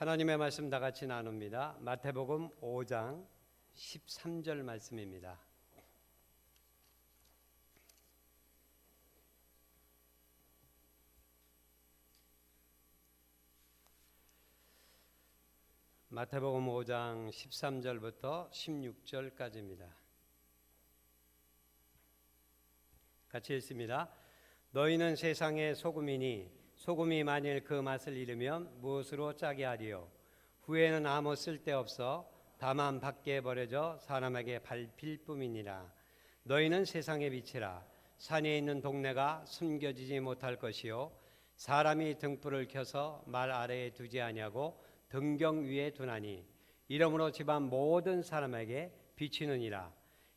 하나님의 말씀 다 같이 나눕니다. 마태복음 5장 13절 말씀입니다. 마태복음 5장 13절부터 16절까지입니다. 같이 읽습니다. 너희는 세상의 소금이니 소금이 만일 그 맛을 잃으면 무엇으로 짜게 하리요? 후에는 아무 쓸데없어 다만 밖에 버려져 사람에게 밟힐 뿐이니라. 너희는 세상의 빛이라. 산에 있는 동네가 숨겨지지 못할 것이요 사람이 등불을 켜서 말 아래에 두지 아니하고 등경 위에 두나니 이러므로 집안 모든 사람에게 비치느니라.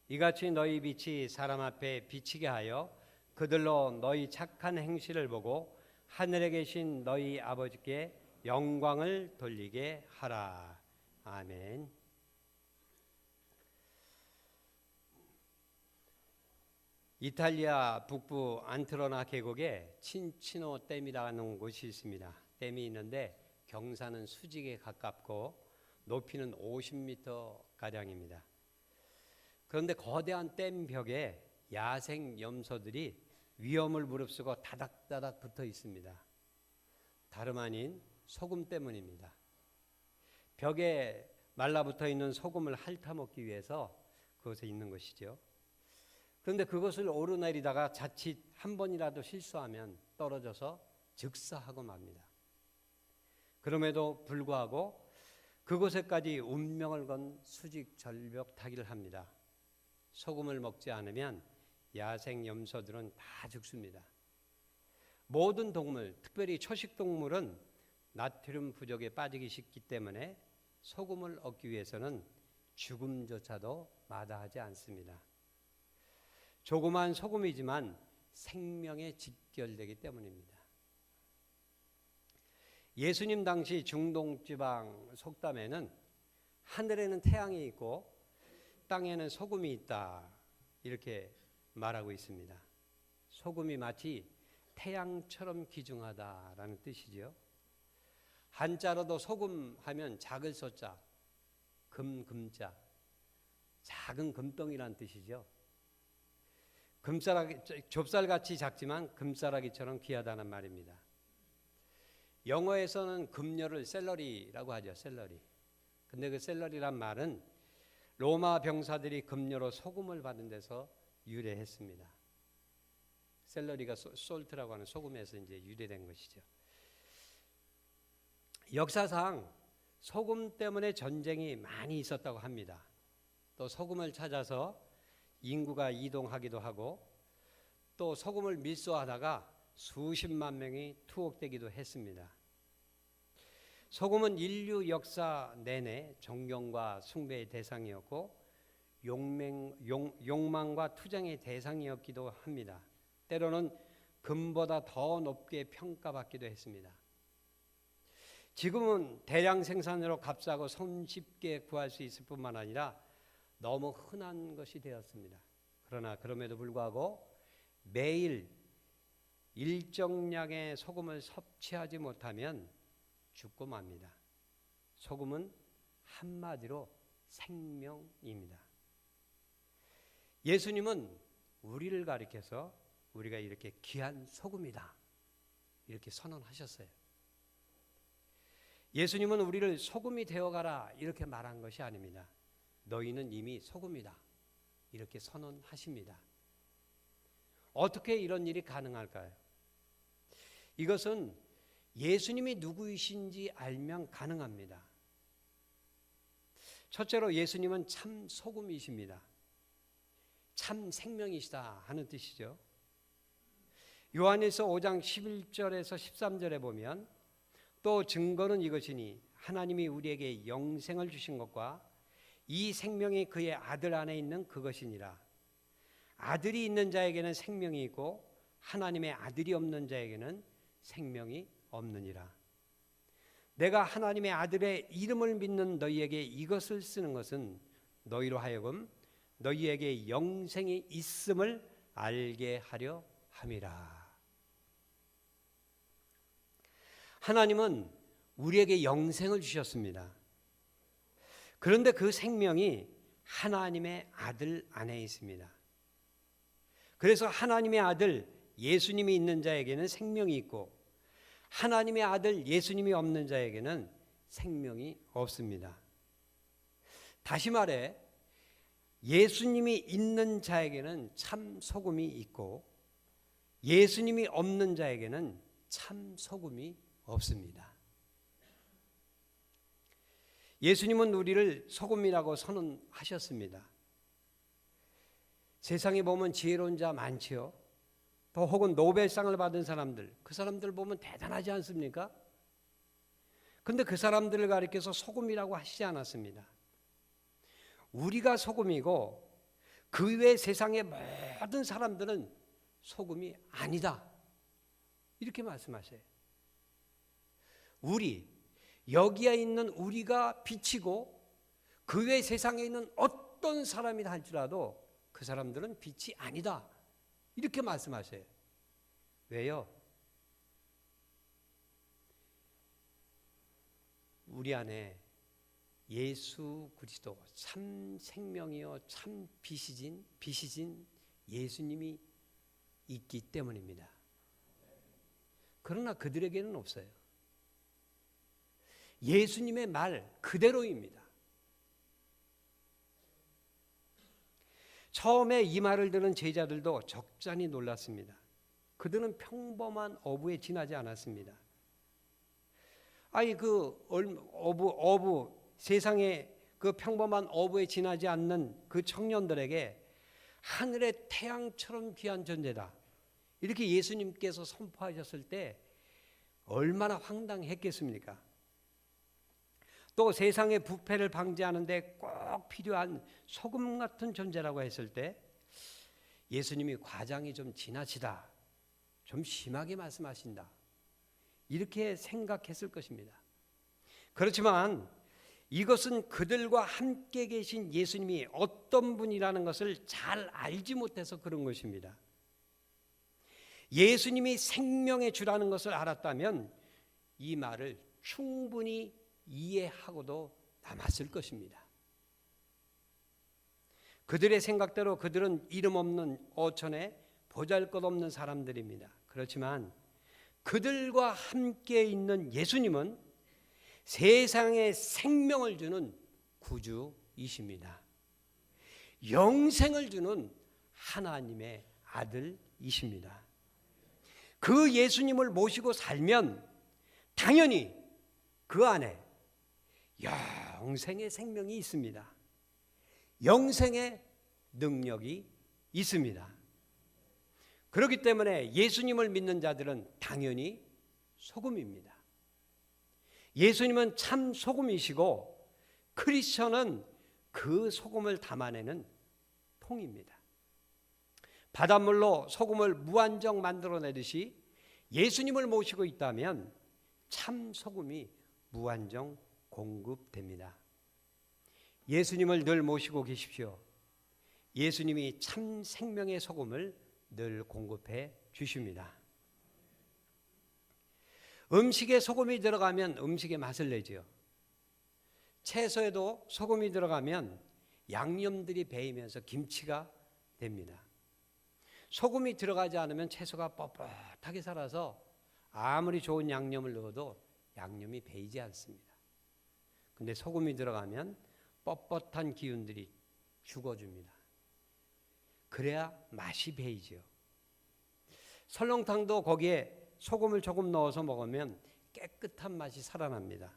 이같이 너희 빛이 사람 앞에 비치게 하여 그들로 너희 착한 행실을 보고 하늘에 계신 너희 아버지께 영광을 돌리게 하라. 아멘. 이탈리아 북부 안트로나 계곡에 친치노 댐이라는 곳이 있습니다. 댐이 있는데 경사는 수직에 가깝고 높이는 50m 가량입니다. 그런데 거대한 댐 벽에 야생 염소들이 위험을 무릅쓰고 다닥다닥 붙어 있습니다. 다름 아닌 소금 때문입니다. 벽에 말라붙어 있는 소금을 핥아먹기 위해서 그곳에 있는 것이죠. 그런데 그것을 오르내리다가 자칫 한 번이라도 실수하면 떨어져서 즉사하고 맙니다. 그럼에도 불구하고 그곳에까지 운명을 건 수직 절벽 타기를 합니다. 소금을 먹지 않으면 야생 염소들은 다 죽습니다. 모든 동물, 특별히 초식동물은 나트륨 부족에 빠지기 쉽기 때문에 소금을 얻기 위해서는 죽음조차도 마다하지 않습니다. 조그만 소금이지만 생명에 직결되기 때문입니다. 예수님 당시 중동지방 속담에는 하늘에는 태양이 있고 땅에는 소금이 있다 이렇게 말하고 있습니다. 소금이 마치 태양처럼 귀중하다라는 뜻이죠. 한자로도 소금 하면 작을 소자, 금자, 작은 금덩이라는 뜻이죠. 좁쌀같이 작지만 금싸라기처럼 귀하다는 말입니다. 영어에서는 금녀를 샐러리라고 하죠. 샐러리. 근데 그 샐러리란 말은 로마 병사들이 금녀로 소금을 받은 데서 유래했습니다. 샐러리가 솔트라고 하는 소금에서 이제 유래된 것이죠. 역사상 소금 때문에 전쟁이 많이 있었다고 합니다. 또 소금을 찾아서 인구가 이동하기도 하고 또 소금을 밀수하다가 수십만 명이 투옥되기도 했습니다. 소금은 인류 역사 내내 존경과 숭배의 대상이었고 욕망과 투쟁의 대상이었기도 합니다. 때로는 금보다 더 높게 평가받기도 했습니다. 지금은 대량 생산으로 값싸고 손쉽게 구할 수 있을 뿐만 아니라 너무 흔한 것이 되었습니다. 그러나 그럼에도 불구하고 매일 일정량의 소금을 섭취하지 못하면 죽고 맙니다. 소금은 한마디로 생명입니다. 예수님은 우리를 가리켜서 우리가 이렇게 귀한 소금이다 이렇게 선언하셨어요. 예수님은 우리를 소금이 되어가라 이렇게 말한 것이 아닙니다. 너희는 이미 소금이다 이렇게 선언하십니다. 어떻게 이런 일이 가능할까요? 이것은 예수님이 누구이신지 알면 가능합니다. 첫째로 예수님은 참 소금이십니다. 참 생명이시다 하는 뜻이죠. 요한일서 5장 11절에서 13절에 보면 또 증거는 이것이니 하나님이 우리에게 영생을 주신 것과 이 생명이 그의 아들 안에 있는 그것이니라. 아들이 있는 자에게는 생명이 있고 하나님의 아들이 없는 자에게는 생명이 없느니라. 내가 하나님의 아들의 이름을 믿는 너희에게 이것을 쓰는 것은 너희로 하여금 너희에게 영생이 있음을 알게 하려 함이라. 하나님은 우리에게 영생을 주셨습니다. 그런데 그 생명이 하나님의 아들 안에 있습니다. 그래서 하나님의 아들 예수님이 있는 자에게는 생명이 있고 하나님의 아들 예수님이 없는 자에게는 생명이 없습니다. 다시 말해 예수님이 있는 자에게는 참 소금이 있고 예수님이 없는 자에게는 참 소금이 없습니다. 예수님은 우리를 소금이라고 선언하셨습니다. 세상에 보면 지혜로운 자 많지요. 또 혹은 노벨상을 받은 사람들, 그 사람들 보면 대단하지 않습니까? 그런데 그 사람들을 가리켜서 소금이라고 하시지 않았습니다. 우리가 소금이고 그 외 세상의 모든 사람들은 소금이 아니다. 이렇게 말씀하세요. 여기에 있는 우리가 빛이고 그 외 세상에 있는 어떤 사람이라 할지라도 그 사람들은 빛이 아니다. 이렇게 말씀하세요. 왜요? 우리 안에 예수 그리스도 참 생명이요 참 빛이신 예수님이 있기 때문입니다. 그러나 그들에게는 없어요. 예수님의 말 그대로입니다. 처음에 이 말을 들은 제자들도 적잖이 놀랐습니다. 그들은 평범한 어부에 지나지 않았습니다. 세상에 그 평범한 어부에 지나지 않는 그 청년들에게 하늘의 태양처럼 귀한 존재다. 이렇게 예수님께서 선포하셨을 때 얼마나 황당했겠습니까? 또 세상의 부패를 방지하는 데 꼭 필요한 소금 같은 존재라고 했을 때 예수님이 과장이 좀 지나치다, 좀 심하게 말씀하신다, 이렇게 생각했을 것입니다. 그렇지만 이것은 그들과 함께 계신 예수님이 어떤 분이라는 것을 잘 알지 못해서 그런 것입니다. 예수님이 생명의 주라는 것을 알았다면 이 말을 충분히 이해하고도 남았을 것입니다. 그들의 생각대로 그들은 이름 없는 어촌에 보잘것없는 사람들입니다. 그렇지만 그들과 함께 있는 예수님은 세상에 생명을 주는 구주이십니다. 영생을 주는 하나님의 아들이십니다. 그 예수님을 모시고 살면 당연히 그 안에 영생의 생명이 있습니다. 영생의 능력이 있습니다. 그렇기 때문에 예수님을 믿는 자들은 당연히 소금입니다. 예수님은 참 소금이시고 크리스천은 그 소금을 담아내는 통입니다. 바닷물로 소금을 무한정 만들어내듯이 예수님을 모시고 있다면 참 소금이 무한정 공급됩니다. 예수님을 늘 모시고 계십시오. 예수님이 참 생명의 소금을 늘 공급해 주십니다. 음식에 소금이 들어가면 음식의 맛을 내죠. 채소에도 소금이 들어가면 양념들이 배이면서 김치가 됩니다. 소금이 들어가지 않으면 채소가 뻣뻣하게 살아서 아무리 좋은 양념을 넣어도 양념이 배이지 않습니다. 근데 소금이 들어가면 뻣뻣한 기운들이 죽어줍니다. 그래야 맛이 배이죠. 설렁탕도 거기에 소금을 조금 넣어서 먹으면 깨끗한 맛이 살아납니다.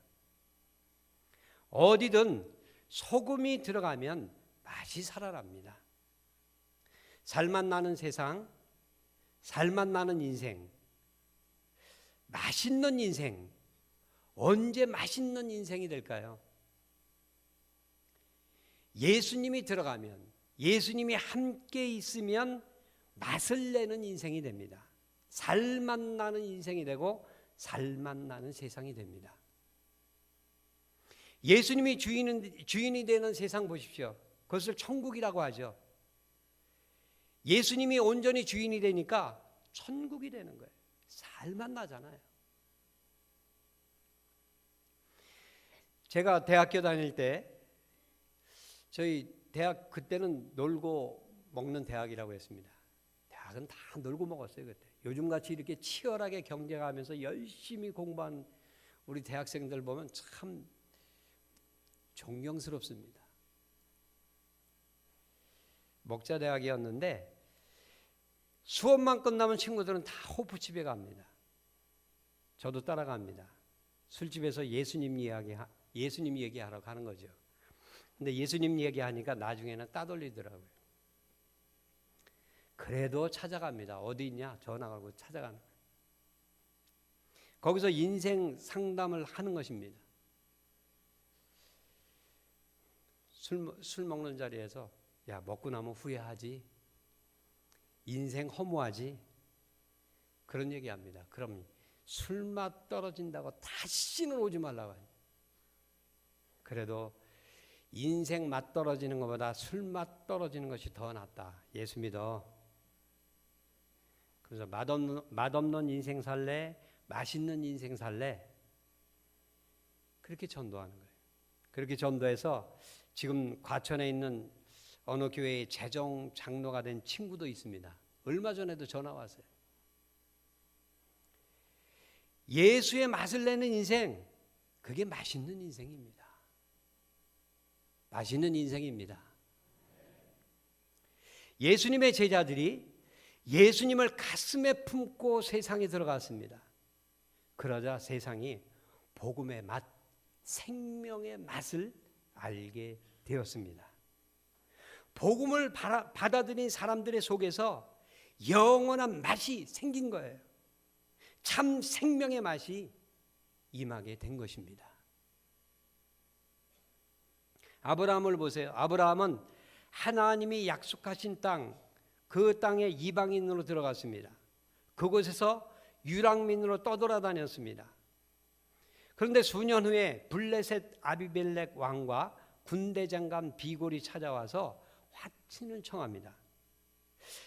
어디든 소금이 들어가면 맛이 살아납니다. 살맛 나는 세상, 살맛 나는 인생, 맛있는 인생, 언제 맛있는 인생이 될까요? 예수님이 들어가면, 예수님이 함께 있으면 맛을 내는 인생이 됩니다. 살맛 나는 인생이 되고 살맛 나는 세상이 됩니다. 예수님이 주인이 되는 세상 보십시오. 그것을 천국이라고 하죠. 예수님이 온전히 주인이 되니까 천국이 되는 거예요. 살맛 나잖아요. 제가 대학교 다닐 때 저희 대학 그때는 놀고 먹는 대학이라고 했습니다. 대학은 다 놀고 먹었어요 그때. 요즘같이 이렇게 치열하게 경쟁하면서 열심히 공부한 우리 대학생들 보면 참 존경스럽습니다. 목자대학이었는데 수업만 끝나면 친구들은 다 호프집에 갑니다. 저도 따라갑니다. 술집에서 예수님 얘기하러 가는 거죠. 근데 예수님 얘기하니까 나중에는 따돌리더라고요. 그래도 찾아갑니다. 어디 있냐? 전화 걸고 찾아가는 거예요. 거기서 인생 상담을 하는 것입니다. 술 먹는 자리에서 야, 먹고 나면 후회하지. 인생 허무하지. 그런 얘기합니다. 그럼 술맛 떨어진다고 다시는 오지 말라고 해요. 그래도 인생 맛 떨어지는 것보다 술맛 떨어지는 것이 더 낫다. 예수 믿어. 그래서 맛없는 인생 살래, 맛있는 인생 살래. 그렇게 전도하는 거예요. 그렇게 전도해서 지금 과천에 있는 어느 교회의 재정 장로가 된 친구도 있습니다. 얼마 전에도 전화 왔어요. 예수의 맛을 내는 인생, 그게 맛있는 인생입니다. 맛있는 인생입니다. 예수님의 제자들이 예수님을 가슴에 품고 세상에 들어갔습니다. 그러자 세상이 복음의 맛, 생명의 맛을 알게 되었습니다. 복음을 받아들인 사람들의 속에서 영원한 맛이 생긴 거예요. 참 생명의 맛이 임하게 된 것입니다. 아브라함을 보세요. 아브라함은 하나님이 약속하신 땅, 그 땅에 이방인으로 들어갔습니다. 그곳에서 유랑민으로 떠돌아다녔습니다. 그런데 수년 후에 블레셋 아비멜렉 왕과 군대 장관 비골이 찾아와서 화친을 청합니다.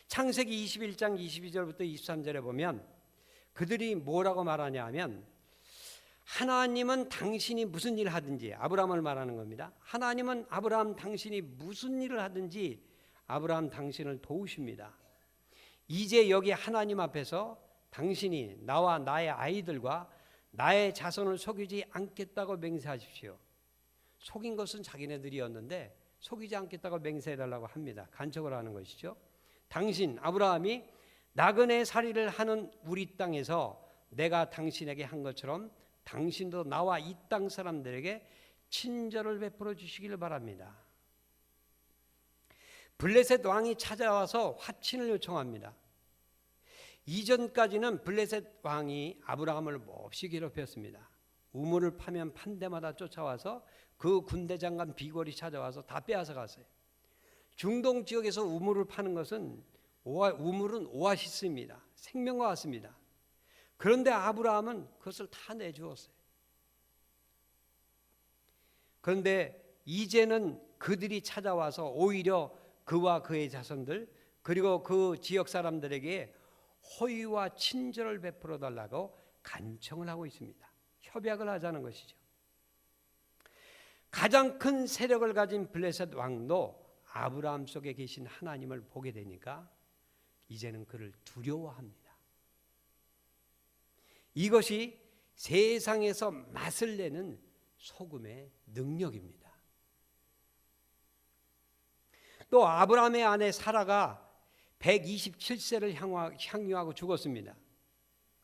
창세기 21장 22절부터 23절에 보면 그들이 뭐라고 말하냐 하면 하나님은 당신이 무슨 일을 하든지, 아브라함을 말하는 겁니다. 하나님은 아브라함 당신이 무슨 일을 하든지 아브라함 당신을 도우십니다. 이제 여기 하나님 앞에서 당신이 나와 나의 아이들과 나의 자손을 속이지 않겠다고 맹세하십시오. 속인 것은 자기네들이었는데 속이지 않겠다고 맹세해달라고 합니다. 간척을 하는 것이죠. 당신 아브라함이 나그네 살이를 하는 우리 땅에서 내가 당신에게 한 것처럼 당신도 나와 이 땅 사람들에게 친절을 베풀어 주시기를 바랍니다. 블레셋 왕이 찾아와서 화친을 요청합니다. 이전까지는 블레셋 왕이 아브라함을 몹시 괴롭혔습니다. 우물을 파면 판 데마다 쫓아와서 그 군대 장관 비골이 찾아와서 다 빼앗아 갔어요. 중동 지역에서 우물을 파는 것은 우물은 오아시스입니다. 생명과 같습니다. 그런데 아브라함은 그것을 다 내주었어요. 그런데 이제는 그들이 찾아와서 오히려 그와 그의 자손들 그리고 그 지역 사람들에게 호의와 친절을 베풀어 달라고 간청을 하고 있습니다. 협약을 하자는 것이죠. 가장 큰 세력을 가진 블레셋 왕도 아브라함 속에 계신 하나님을 보게 되니까 이제는 그를 두려워합니다. 이것이 세상에서 맛을 내는 소금의 능력입니다. 또 아브라함의 아내 사라가 127세를 향유하고 죽었습니다.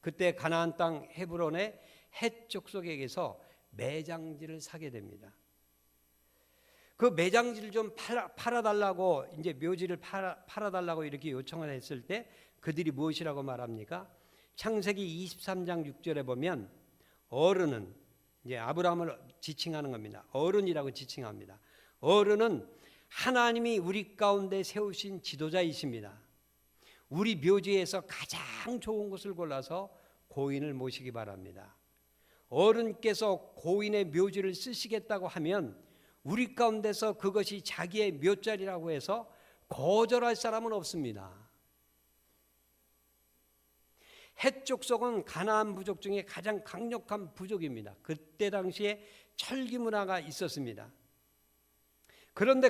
그때 가나안 땅 헤브론의 헷 족속에게서 매장지를 사게 됩니다. 그 매장지를 좀 팔아달라고 이제 묘지를 팔아달라고 이렇게 요청을 했을 때 그들이 무엇이라고 말합니까? 창세기 23장 6절에 보면 어른은 이제 아브라함을 지칭하는 겁니다. 어른이라고 지칭합니다. 어른은 하나님이 우리 가운데 세우신 지도자이십니다. 우리 묘지에서 가장 좋은 곳을 골라서 고인을 모시기 바랍니다. 어른께서 고인의 묘지를 쓰시겠다고 하면 우리 가운데서 그것이 자기의 묘자리라고 해서 거절할 사람은 없습니다. 헷 족속은 가나안 부족 중에 가장 강력한 부족입니다. 그때 당시에 철기 문화가 있었습니다. 그런데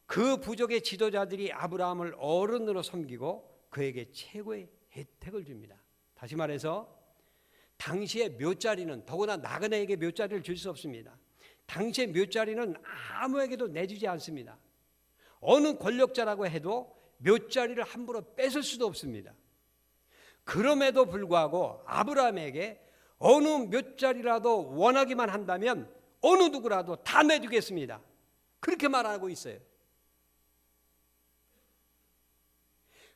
그 부족의 지도자들이 아브라함을 어른으로 섬기고 그에게 최고의 혜택을 줍니다. 다시 말해서 당시의 묘자리는, 더구나 나그네에게 묘자리를 줄 수 없습니다. 당시의 묘자리는 아무에게도 내주지 않습니다. 어느 권력자라고 해도 묘자리를 함부로 뺏을 수도 없습니다. 그럼에도 불구하고 아브라함에게 어느 묘자리라도 원하기만 한다면 어느 누구라도 다 내주겠습니다. 그렇게 말하고 있어요.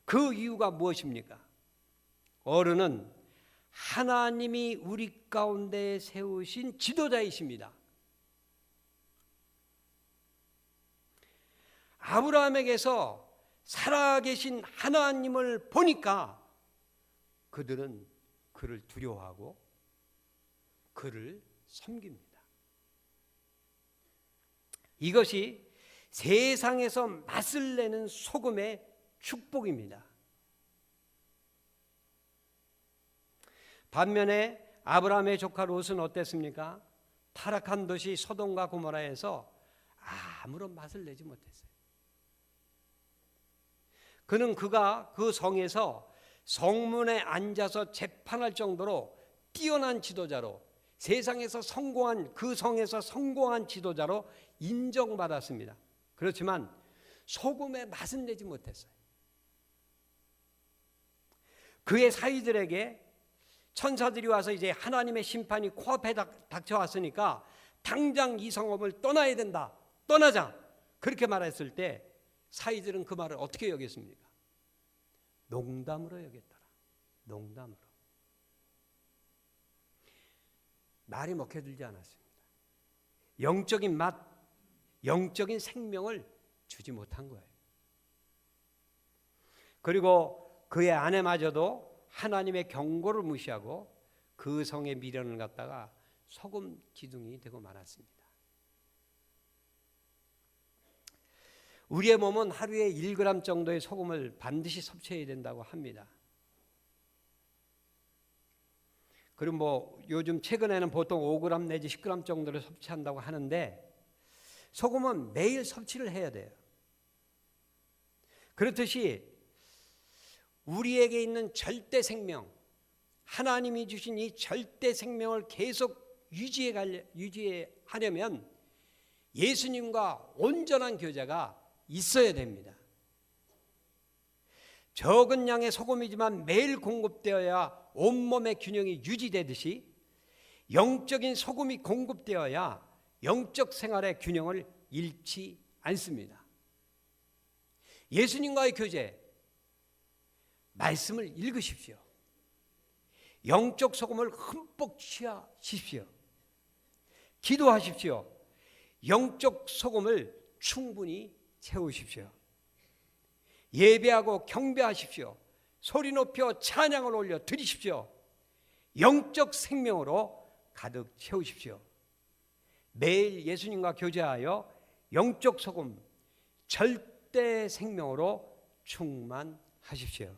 그 이유가 무엇입니까? 어른은 하나님이 우리 가운데 세우신 지도자이십니다. 아브라함에게서 살아계신 하나님을 보니까 그들은 그를 두려워하고 그를 섬깁니다. 이것이 세상에서 맛을 내는 소금의 축복입니다. 반면에 아브라함의 조카 롯은 어땠습니까? 타락한 도시 소돔과 고모라에서 아무런 맛을 내지 못했어요. 그는 그 성에서 성문에 앉아서 재판할 정도로 뛰어난 지도자로, 세상에서 성공한, 그 성에서 성공한 지도자로 인정받았습니다. 그렇지만 소금의 맛은 내지 못했어요. 그의 사위들에게 천사들이 와서 이제 하나님의 심판이 코앞에 닥쳐왔으니까 당장 이 성읍을 떠나야 된다, 떠나자, 그렇게 말했을 때 사위들은 그 말을 어떻게 여겼습니까? 농담으로 여겼더라. 농담으로. 말이 먹혀들지 않았습니다. 영적인 맛, 영적인 생명을 주지 못한 거예요. 그리고 그의 아내마저도 하나님의 경고를 무시하고 그 성의 미련을 갖다가 소금 기둥이 되고 말았습니다. 우리의 몸은 하루에 1g 정도의 소금을 반드시 섭취해야 된다고 합니다. 그리고 요즘 최근에는 보통 5g 내지 10g 정도를 섭취한다고 하는데 소금은 매일 섭취를 해야 돼요. 그렇듯이 우리에게 있는 절대 생명, 하나님이 주신 이 절대 생명을 계속 유지하려면 예수님과 온전한 교제가 있어야 됩니다. 적은 양의 소금이지만 매일 공급되어야 온몸의 균형이 유지되듯이 영적인 소금이 공급되어야 영적 생활의 균형을 잃지 않습니다. 예수님과의 교제, 말씀을 읽으십시오. 영적 소금을 흠뻑 취하십시오. 기도하십시오. 영적 소금을 충분히 채우십시오. 예배하고 경배하십시오. 소리 높여 찬양을 올려 드리십시오. 영적 생명으로 가득 채우십시오. 매일 예수님과 교제하여 영적 소금, 절대 생명으로 충만하십시오.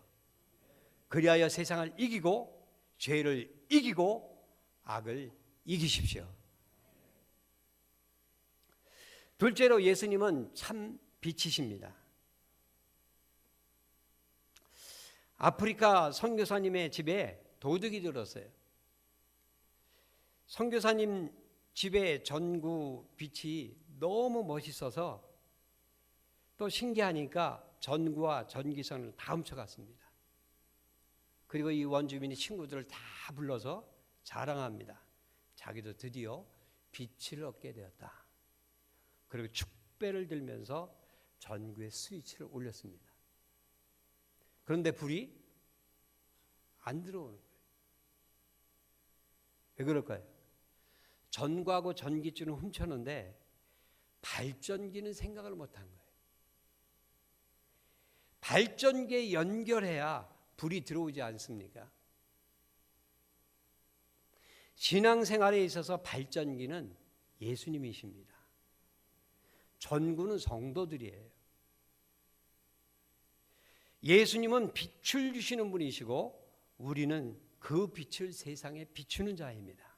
그리하여 세상을 이기고 죄를 이기고 악을 이기십시오. 둘째로 예수님은 참 빛이십니다. 아프리카 선교사님의 집에 도둑이 들었어요. 선교사님 집의 전구 빛이 너무 멋있어서 또 신기하니까 전구와 전기선을 다 훔쳐갔습니다. 그리고 이 원주민이 친구들을 다 불러서 자랑합니다. 자기도 드디어 빛을 얻게 되었다. 그리고 축배를 들면서 전구의 스위치를 올렸습니다. 그런데 불이 안 들어오는 거예요. 왜 그럴까요? 전구하고 전기줄은 훔쳤는데 발전기는 생각을 못한 거예요. 발전기에 연결해야 불이 들어오지 않습니까? 신앙생활에 있어서 발전기는 예수님이십니다. 전구는 성도들이에요. 예수님은 빛을 주시는 분이시고 우리는 그 빛을 세상에 비추는 자입니다.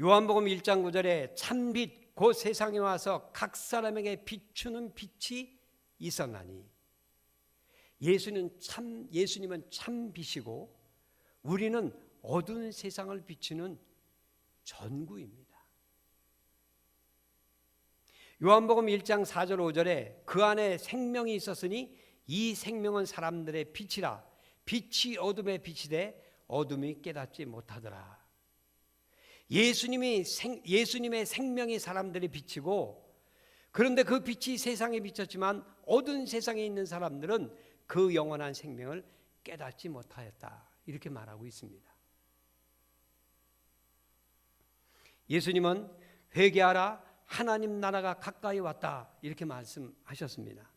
요한복음 1장 9절에 참빛 곧 세상에 와서 각 사람에게 비추는 빛이 있었나니, 예수님은 참 빛이고 우리는 어두운 세상을 비추는 전구입니다. 요한복음 1장 4절 5절에 그 안에 생명이 있었으니 이 생명은 사람들의 빛이라. 빛이 어둠의 빛이 돼 어둠이 깨닫지 못하더라. 예수님의 생명이 사람들의 빛이고, 그런데 그 빛이 세상에 비쳤지만 어두운 세상에 있는 사람들은 그 영원한 생명을 깨닫지 못하였다. 이렇게 말하고 있습니다. 예수님은 회개하라, 하나님 나라가 가까이 왔다. 이렇게 말씀하셨습니다.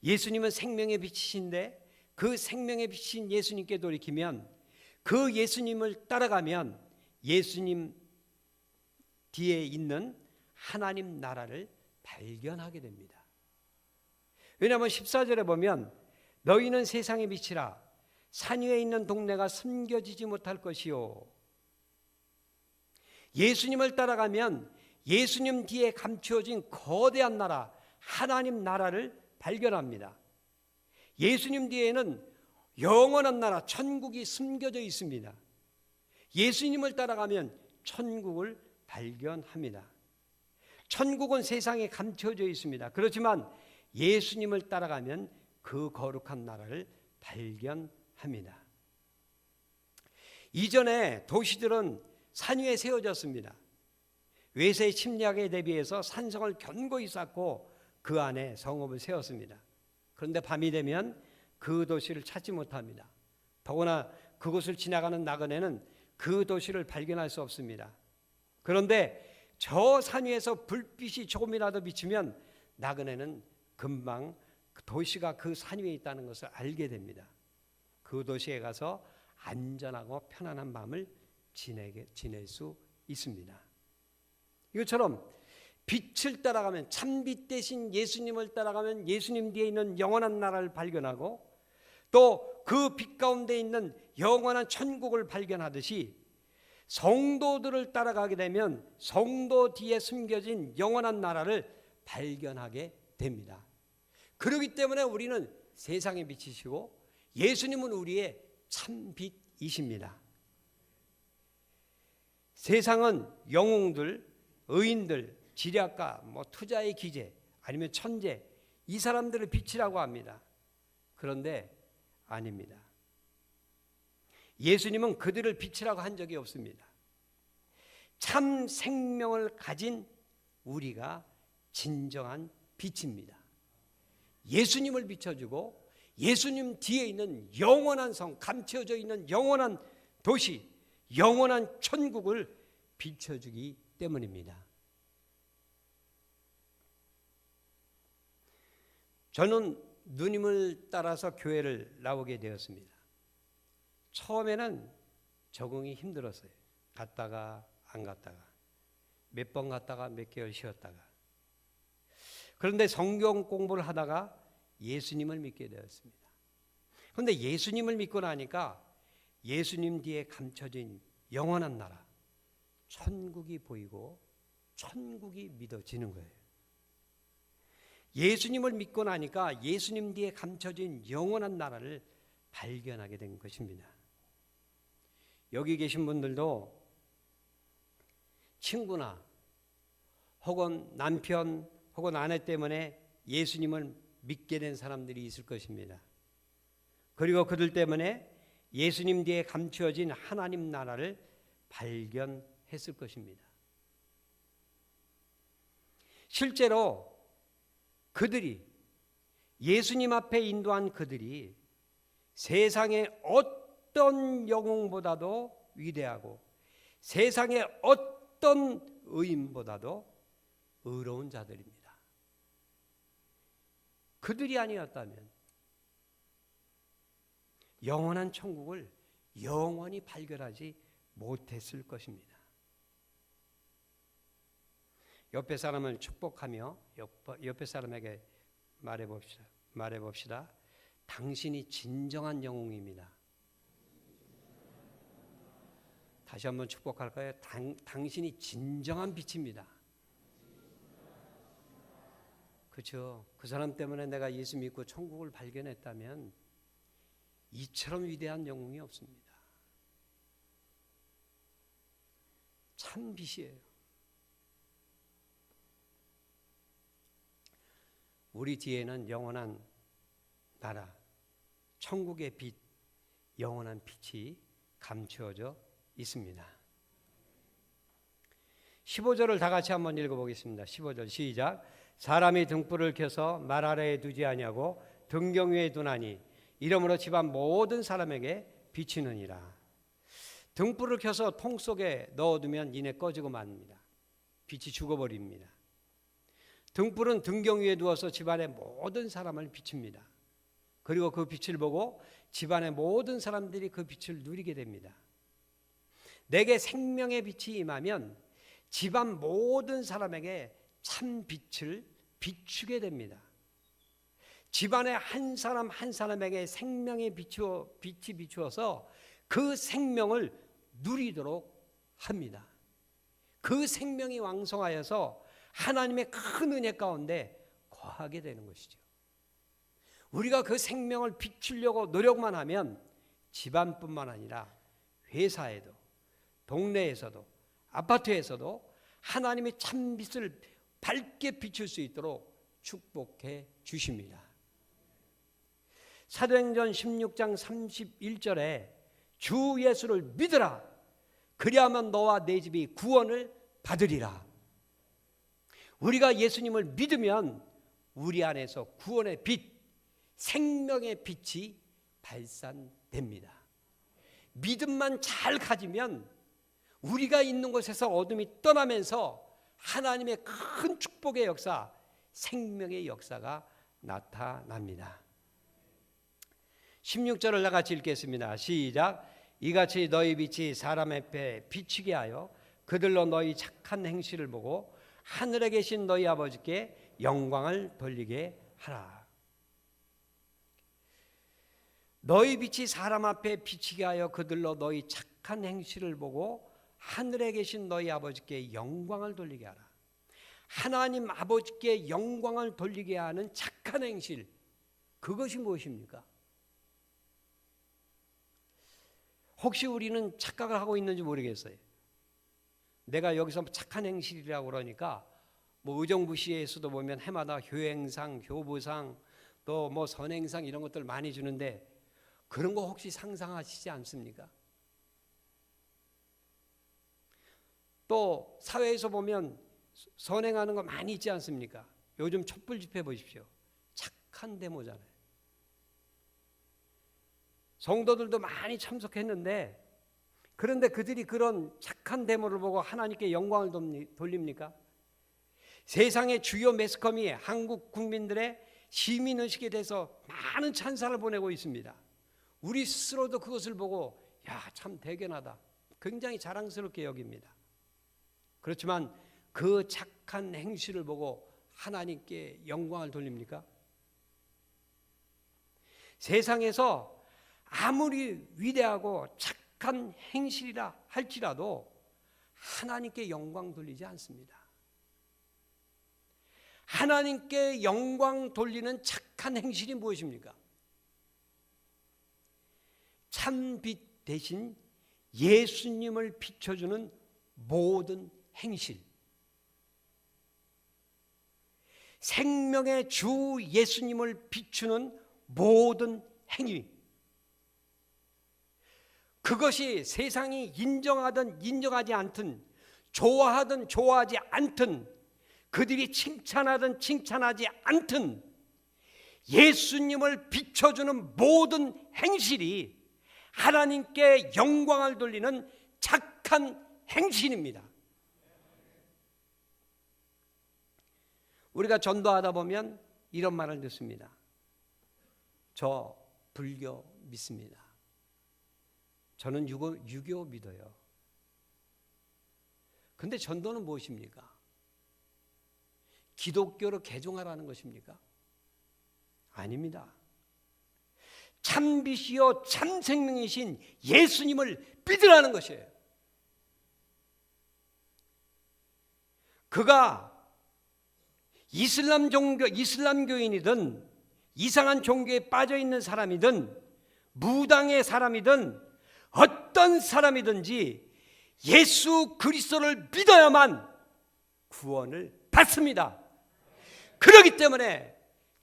예수님은 생명의 빛이신데 그 생명의 빛인 예수님께 돌이키면, 그 예수님을 따라가면 예수님 뒤에 있는 하나님 나라를 발견하게 됩니다. 왜냐하면 14절에 보면 너희는 세상의 빛이라. 산 위에 있는 동네가 숨겨지지 못할 것이요. 예수님을 따라가면 예수님 뒤에 감추어진 거대한 나라, 하나님 나라를 발견합니다. 예수님 뒤에는 영원한 나라, 천국이 숨겨져 있습니다. 예수님을 따라가면 천국을 발견합니다. 천국은 세상에 감춰져 있습니다. 그렇지만 예수님을 따라가면 그 거룩한 나라를 발견합니다. 이전에 도시들은 산 위에 세워졌습니다. 외세의 침략에 대비해서 산성을 견고히 쌓고 그 안에 성읍을 세웠습니다. 그런데 밤이 되면 그 도시를 찾지 못합니다. 더구나 그곳을 지나가는 나그네는 그 도시를 발견할 수 없습니다. 그런데 저 산 위에서 불빛이 조금이라도 비치면 나그네는 금방 도시가 그 산 위에 있다는 것을 알게 됩니다. 그 도시에 가서 안전하고 편안한 밤을 지낼 수 있습니다. 이것처럼 빛을 따라가면, 참빛 대신 예수님을 따라가면 예수님 뒤에 있는 영원한 나라를 발견하고, 또 그 빛 가운데 있는 영원한 천국을 발견하듯이 성도들을 따라가게 되면 성도 뒤에 숨겨진 영원한 나라를 발견하게 됩니다. 그렇기 때문에 우리는 세상의 빛이시고 예수님은 우리의 참빛이십니다. 세상은 영웅들, 의인들, 지략가, 투자의 기재, 아니면 천재, 이 사람들을 빛이라고 합니다. 그런데 아닙니다. 예수님은 그들을 빛이라고 한 적이 없습니다. 참 생명을 가진 우리가 진정한 빛입니다. 예수님을 비춰주고 예수님 뒤에 있는 영원한 성, 감춰져 있는 영원한 도시, 영원한 천국을 비춰주기 때문입니다. 저는 누님을 따라서 교회를 나오게 되었습니다. 처음에는 적응이 힘들었어요. 갔다가 안 갔다가, 몇 번 갔다가 몇 개월 쉬었다가. 그런데 성경 공부를 하다가 예수님을 믿게 되었습니다. 그런데 예수님을 믿고 나니까 예수님 뒤에 감춰진 영원한 나라, 천국이 보이고 천국이 믿어지는 거예요. 예수님을 믿고 나니까 예수님 뒤에 감춰진 영원한 나라를 발견하게 된 것입니다. 여기 계신 분들도 친구나 혹은 남편 혹은 아내 때문에 예수님을 믿게 된 사람들이 있을 것입니다. 그리고 그들 때문에 예수님 뒤에 감추어진 하나님 나라를 발견했을 것입니다. 실제로 그들이, 예수님 앞에 인도한 그들이 세상의 어떤 영웅보다도 위대하고 세상의 어떤 의인보다도 의로운 자들입니다. 그들이 아니었다면 영원한 천국을 영원히 발견하지 못했을 것입니다. 옆에 사람을 축복하며 옆에 사람에게 말해봅시다. 당신이 진정한 영웅입니다. 다시 한번 축복할까요? 당신이 진정한 빛입니다. 그렇죠. 그 사람 때문에 내가 예수 믿고 천국을 발견했다면 이처럼 위대한 영웅이 없습니다. 참 빛이에요. 우리 뒤에는 영원한 나라, 천국의 빛, 영원한 빛이 감추어져 있습니다. 15절을 다 같이 한번 읽어보겠습니다. 15절 시작. 사람이 등불을 켜서 말 아래에 두지 아니하고 등경 위에 두나니 이러므로 집안 모든 사람에게 비치느니라. 등불을 켜서 통 속에 넣어두면 이내 꺼지고 맙니다. 빛이 죽어버립니다. 등불은 등경 위에 두어서 집안의 모든 사람을 비춥니다. 그리고 그 빛을 보고 집안의 모든 사람들이 그 빛을 누리게 됩니다. 내게 생명의 빛이 임하면 집안 모든 사람에게 참 빛을 비추게 됩니다. 집안의 한 사람 한 사람에게 생명의 빛이 비추어서 그 생명을 누리도록 합니다. 그 생명이 왕성하여서 하나님의 큰 은혜 가운데 거하게 되는 것이죠. 우리가 그 생명을 비추려고 노력만 하면 집안뿐만 아니라 회사에도, 동네에서도, 아파트에서도 하나님의 참빛을 밝게 비출 수 있도록 축복해 주십니다. 사도행전 16장 31절에 주 예수를 믿으라. 그리하면 너와 내 집이 구원을 받으리라. 우리가 예수님을 믿으면 우리 안에서 구원의 빛, 생명의 빛이 발산됩니다. 믿음만 잘 가지면 우리가 있는 곳에서 어둠이 떠나면서 하나님의 큰 축복의 역사, 생명의 역사가 나타납니다. 16절을 나같이 읽겠습니다. 시작. 이같이 너희 빛이 사람 앞에 비치게 하여 그들로 너희 착한 행실을 보고 하늘에 계신 너희 아버지께 영광을 돌리게 하라. 너희 빛이 사람 앞에 비치게 하여 그들로 너희 착한 행실을 보고 하늘에 계신 너희 아버지께 영광을 돌리게 하라. 하나님 아버지께 영광을 돌리게 하는 착한 행실, 그것이 무엇입니까? 혹시 우리는 착각을 하고 있는지 모르겠어요. 내가 여기서 착한 행실이라고 그러니까 뭐 의정부시에서도 보면 해마다 효행상, 효부상, 또 뭐 선행상 이런 것들 많이 주는데 그런 거 혹시 상상하시지 않습니까? 또 사회에서 보면 선행하는 거 많이 있지 않습니까? 요즘 촛불 집회 보십시오. 착한 데모잖아요. 성도들도 많이 참석했는데 그런데 그들이 그런 착한 데모를 보고 하나님께 영광을 돌립니까? 세상의 주요 매스컴이 한국 국민들의 시민의식에 대해서 많은 찬사를 보내고 있습니다. 우리 스스로도 그것을 보고 참 대견하다, 굉장히 자랑스럽게 여깁니다. 그렇지만 그 착한 행실을 보고 하나님께 영광을 돌립니까? 세상에서 아무리 위대하고 착한 행실이라 할지라도 하나님께 영광 돌리지 않습니다. 하나님께 영광 돌리는 착한 행실이 무엇입니까? 참빛 대신 예수님을 비춰주는 모든 행실, 생명의 주 예수님을 비추는 모든 행위, 그것이 세상이 인정하든 인정하지 않든, 좋아하든 좋아하지 않든, 그들이 칭찬하든 칭찬하지 않든 예수님을 비춰주는 모든 행실이 하나님께 영광을 돌리는 착한 행실입니다. 우리가 전도하다 보면 이런 말을 듣습니다. 저 불교 믿습니다. 저는 유교 믿어요. 근데 전도는 무엇입니까? 기독교로 개종하라는 것입니까? 아닙니다. 참 빛이요 참 생명이신 예수님을 믿으라는 것이에요. 그가 이슬람교인이든 이상한 종교에 빠져 있는 사람이든 무당의 사람이든 어떤 사람이든지 예수 그리스도를 믿어야만 구원을 받습니다. 그렇기 때문에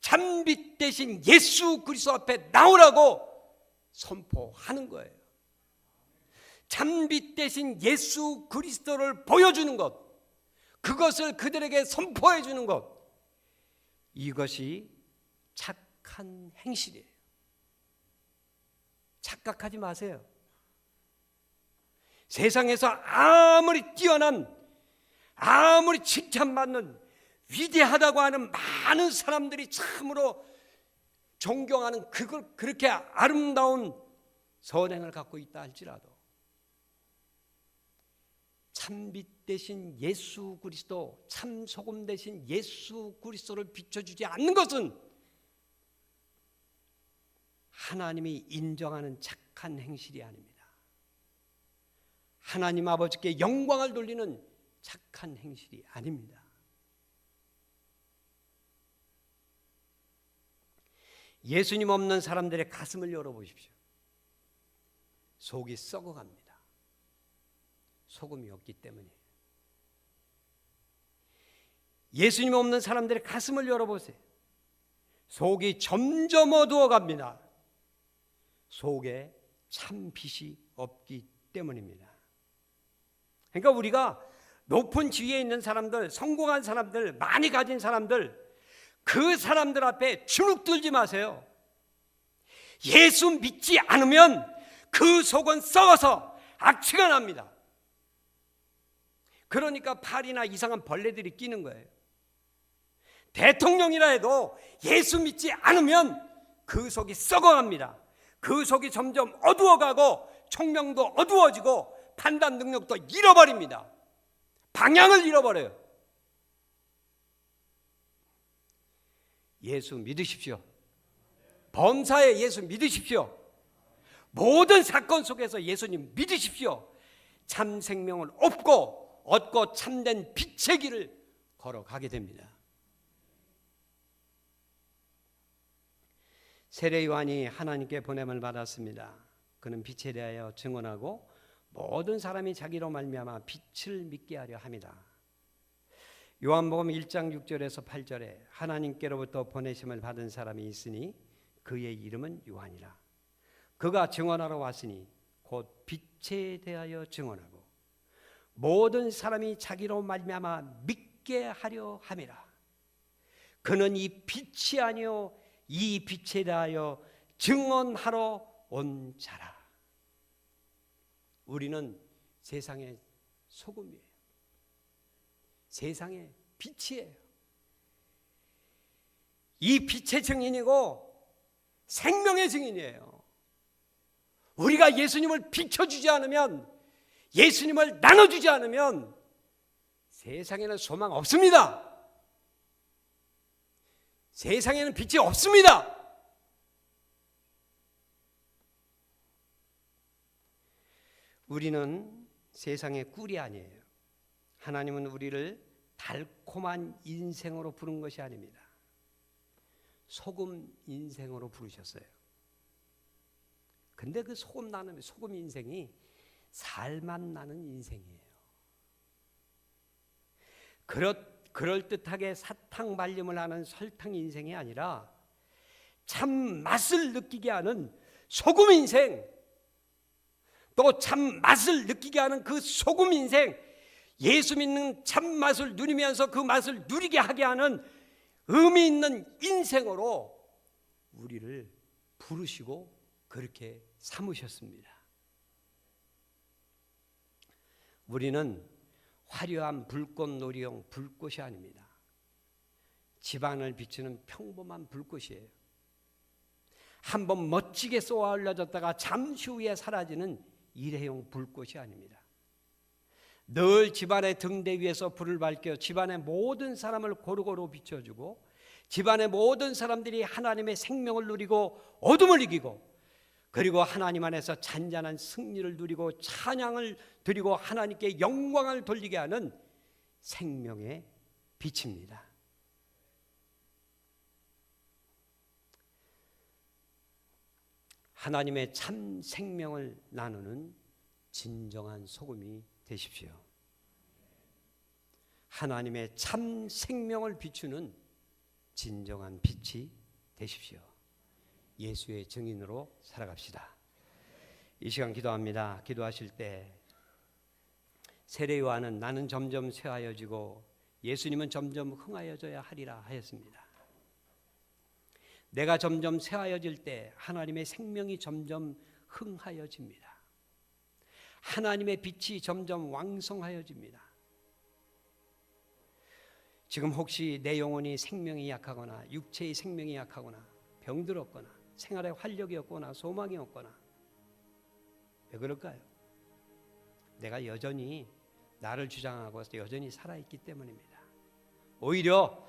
참빛 대신 예수 그리스도 앞에 나오라고 선포하는 거예요. 참빛 대신 예수 그리스도를 보여주는 것, 그것을 그들에게 선포해 주는 것, 이것이 착한 행실이에요. 착각하지 마세요. 세상에서 아무리 뛰어난, 아무리 칭찬받는 위대하다고 하는 많은 사람들이 참으로 존경하는 그렇게 아름다운 선행을 갖고 있다 할지라도 참빛 대신 예수 그리스도, 참소금 대신 예수 그리스도를 비춰주지 않는 것은 하나님이 인정하는 착한 행실이 아닙니다. 하나님 아버지께 영광을 돌리는 착한 행실이 아닙니다. 예수님 없는 사람들의 가슴을 열어보십시오. 속이 썩어갑니다. 소금이 없기 때문이에요. 예수님 없는 사람들의 가슴을 열어보세요. 속이 점점 어두워갑니다. 속에 참 빛이 없기 때문입니다. 그러니까 우리가 높은 지위에 있는 사람들, 성공한 사람들, 많이 가진 사람들, 그 사람들 앞에 주눅들지 마세요. 예수 믿지 않으면 그 속은 썩어서 악취가 납니다. 그러니까 팔이나 이상한 벌레들이 끼는 거예요. 대통령이라 해도 예수 믿지 않으면 그 속이 썩어갑니다. 그 속이 점점 어두워가고 총명도 어두워지고 판단 능력도 잃어버립니다. 방향을 잃어버려요. 예수 믿으십시오. 범사에 예수 믿으십시오. 모든 사건 속에서 예수님 믿으십시오. 참 생명을 얻고 참된 빛의 길을 걸어가게 됩니다. 세례 요한이 하나님께 보냄을 받았습니다. 그는 빛에 대하여 증언하고 모든 사람이 자기로 말미암아 빛을 믿게 하려 합니다. 요한복음 1장 6절에서 8절에 하나님께로부터 보내심을 받은 사람이 있으니 그의 이름은 요한이라. 그가 증언하러 왔으니 곧 빛에 대하여 증언하고 모든 사람이 자기로 말미암아 믿게 하려 함이라. 그는 이 빛이 아니요 이 빛에 대하여 증언하러 온 자라. 우리는 세상의 소금이에요. 세상의 빛이에요. 이 빛의 증인이고 생명의 증인이에요. 우리가 예수님을 비춰주지 않으면, 예수님을 나눠주지 않으면 세상에는 소망 없습니다. 세상에는 빛이 없습니다. 우리는 세상의 꿀이 아니에요. 하나님은 우리를 달콤한 인생으로 부른 것이 아닙니다. 소금 인생으로 부르셨어요. 근데 그 소금 인생이 살맛 나는 인생이에요. 그럴듯하게 사탕 발림을 하는 설탕 인생이 아니라 참 맛을 느끼게 하는 소금 인생, 또 참 맛을 느끼게 하는 그 소금 인생, 예수 믿는 참 맛을 누리면서 그 맛을 누리게 하게 하는 의미 있는 인생으로 우리를 부르시고 그렇게 삼으셨습니다. 우리는 화려한 불꽃놀이용 불꽃이 아닙니다. 집안을 비추는 평범한 불꽃이에요. 한번 멋지게 쏘아 올려졌다가 잠시 후에 사라지는 일회용 불꽃이 아닙니다. 늘 집안의 등대 위에서 불을 밝혀 집안의 모든 사람을 고루고루 비춰주고 집안의 모든 사람들이 하나님의 생명을 누리고 어둠을 이기고, 그리고 하나님 안에서 잔잔한 승리를 누리고 찬양을 드리고 하나님께 영광을 돌리게 하는 생명의 빛입니다. 하나님의 참 생명을 나누는 진정한 소금이 되십시오. 하나님의 참 생명을 비추는 진정한 빛이 되십시오. 예수의 증인으로 살아갑시다. 이 시간 기도합니다. 기도하실 때 세례 요한은 나는 점점 쇠하여지고 예수님은 점점 흥하여져야 하리라 하였습니다. 내가 점점 쇠하여질 때 하나님의 생명이 점점 흥하여집니다. 하나님의 빛이 점점 왕성하여집니다. 지금 혹시 내 영혼이 생명이 약하거나 육체의 생명이 약하거나 병들었거나 생활에 활력이 없거나 소망이 없거나, 왜 그럴까요? 내가 여전히 나를 주장하고 여전히 살아있기 때문입니다. 오히려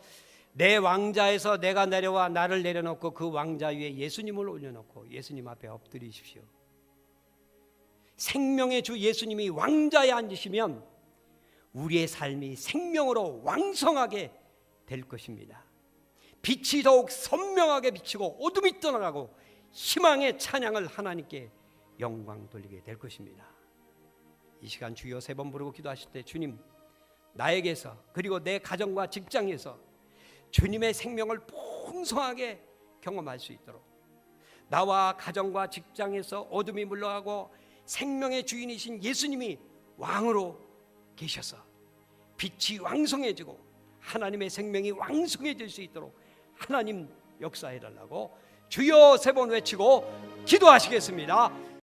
내 왕자에서 내가 내려와 나를 내려놓고 그 왕자 위에 예수님을 올려놓고 예수님 앞에 엎드리십시오. 생명의 주 예수님이 왕자에 앉으시면 우리의 삶이 생명으로 왕성하게 될 것입니다. 빛이 더욱 선명하게 비치고 어둠이 떠나가고 희망의 찬양을 하나님께 영광 돌리게 될 것입니다. 이 시간 주여 3번 부르고 기도하실 때, 주님, 나에게서 그리고 내 가정과 직장에서 주님의 생명을 풍성하게 경험할 수 있도록, 나와 가정과 직장에서 어둠이 물러가고 생명의 주인이신 예수님이 왕으로 계셔서 빛이 왕성해지고 하나님의 생명이 왕성해질 수 있도록 하나님 역사해달라고 주여 3번 외치고 기도하시겠습니다.